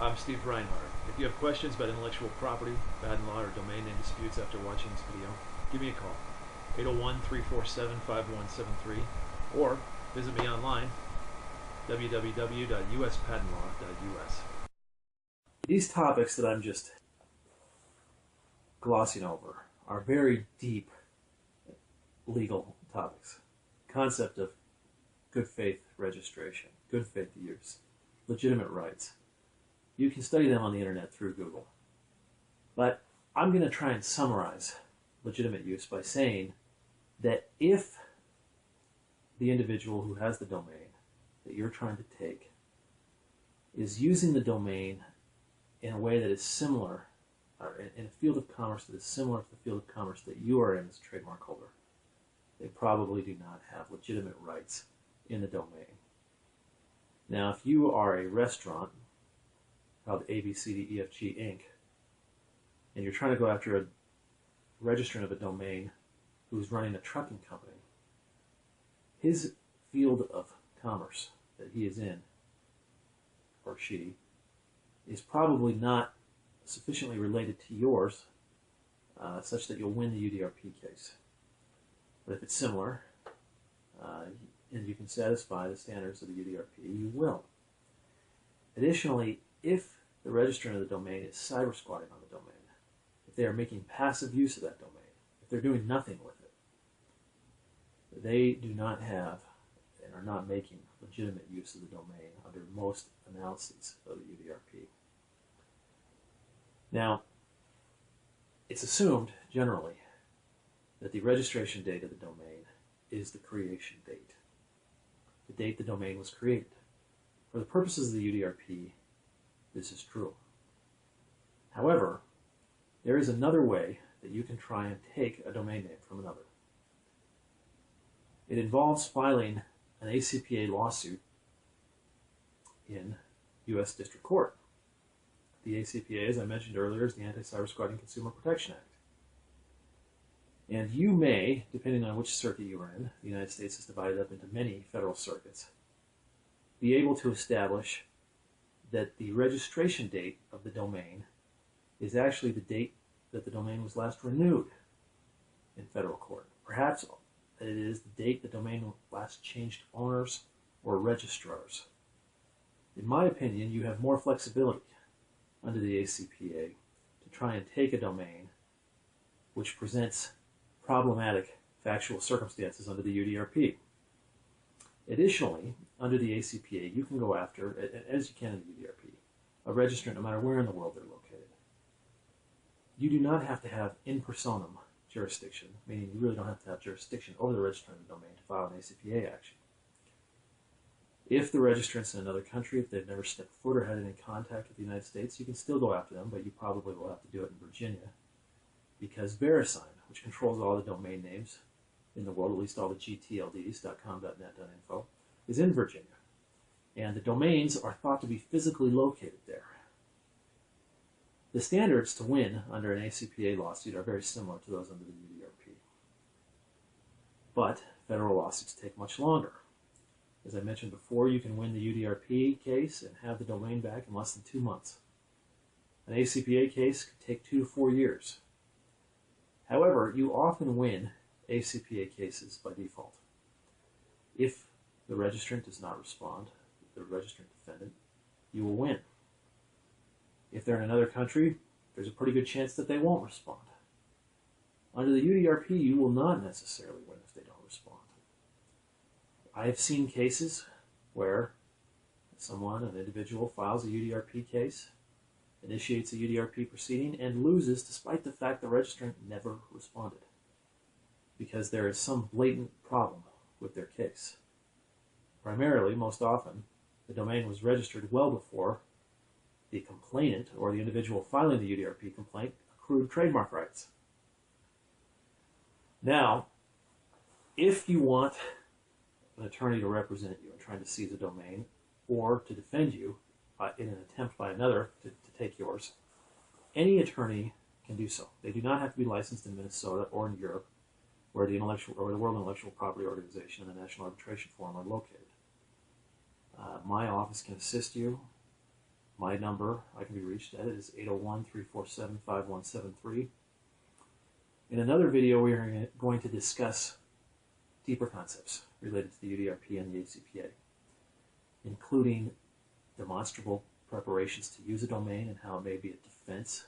I'm Steve Reinhardt. If you have questions about intellectual property, patent law, or domain name disputes after watching this video, give me a call, 801-347-5173, or visit me online, www.uspatentlaw.us. These topics that I'm just glossing over are very deep legal topics. Concept of good faith registration, good faith use, legitimate rights. You can study them on the internet through Google. But I'm going to try and summarize legitimate use by saying that if the individual who has the domain that you're trying to take is using the domain in a way that is similar, or in a field of commerce that is similar to the field of commerce that you are in as a trademark holder, they probably do not have legitimate rights in the domain. Now, if you are a restaurant called ABCDEFG Inc., and you're trying to go after a registrant of a domain who's running a trucking company, his field of commerce that he is in, or she, is probably not sufficiently related to yours such that you'll win the UDRP case. But if it's similar, and you can satisfy the standards of the UDRP, you will. Additionally, if the registrant of the domain is cyber squatting on the domain, if they are making passive use of that domain, if they're doing nothing with it, they do not have and are not making legitimate use of the domain under most analyses of the UDRP. Now, it's assumed generally that the registration date of the domain is the creation date, the date the domain was created. For the purposes of the UDRP, this is true. However, there is another way that you can try and take a domain name from another. It involves filing an ACPA lawsuit in U.S. District Court. The ACPA, as I mentioned earlier, is the Anti-Cyber Squatting Consumer Protection Act. And you may, depending on which circuit you are in, the United States is divided up into many federal circuits, be able to establish that the registration date of the domain is actually the date that the domain was last renewed in federal court. Perhaps it is the date the domain last changed owners or registrars. In my opinion, you have more flexibility under the ACPA to try and take a domain which presents problematic factual circumstances under the UDRP. Additionally, under the ACPA, you can go after, as you can in the UDRP, a registrant no matter where in the world they're located. You do not have to have in personam jurisdiction, meaning you really don't have to have jurisdiction over the registrant of the domain to file an ACPA action. If the registrant's in another country, if they've never stepped foot or had any contact with the United States, you can still go after them, but you probably will have to do it in Virginia, because VeriSign, which controls all the domain names in the world, at least all the GTLDs, .com.net, .info, is in Virginia. And the domains are thought to be physically located there. The standards to win under an ACPA lawsuit are very similar to those under the UDRP. But federal lawsuits take much longer. As I mentioned before, you can win the UDRP case and have the domain back in less than 2 months. An ACPA case could take 2 to 4 years. However, you often win ACPA cases by default. If the registrant does not respond, the registrant defendant, you will win. If they're in another country, there's a pretty good chance that they won't respond. Under the UDRP, you will not necessarily win if they don't respond. I have seen cases where an individual, files a UDRP case, initiates a UDRP proceeding, and loses despite the fact the registrant never responded, because there is some blatant problem with their case. Primarily, most often, the domain was registered well before the complainant or the individual filing the UDRP complaint accrued trademark rights. Now, if you want an attorney to represent you in trying to seize a domain or to defend you in an attempt by another to take yours, any attorney can do so. They do not have to be licensed in Minnesota or in Europe, where the World Intellectual Property Organization and the National Arbitration Forum are located. My office can assist you My number I can be reached at is 801-347-5173. In another video, we are going to discuss deeper concepts related to the UDRP and the ACPA, including demonstrable preparations to use a domain and how it may be a defense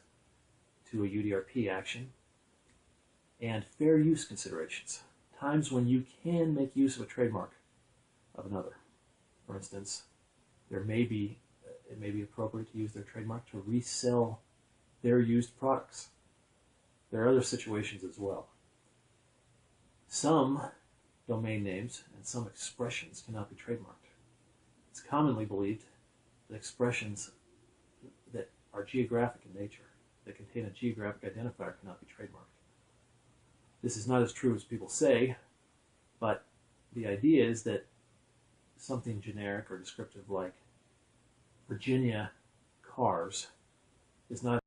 to a UDRP action, and fair use considerations, times when you can make use of a trademark of another. For instance, it may be appropriate to use their trademark to resell their used products. There are other situations as well. Some domain names and some expressions cannot be trademarked. It's commonly believed that expressions that are geographic in nature, that contain a geographic identifier, cannot be trademarked. This is not as true as people say, but the idea is that something generic or descriptive like Virginia cars is not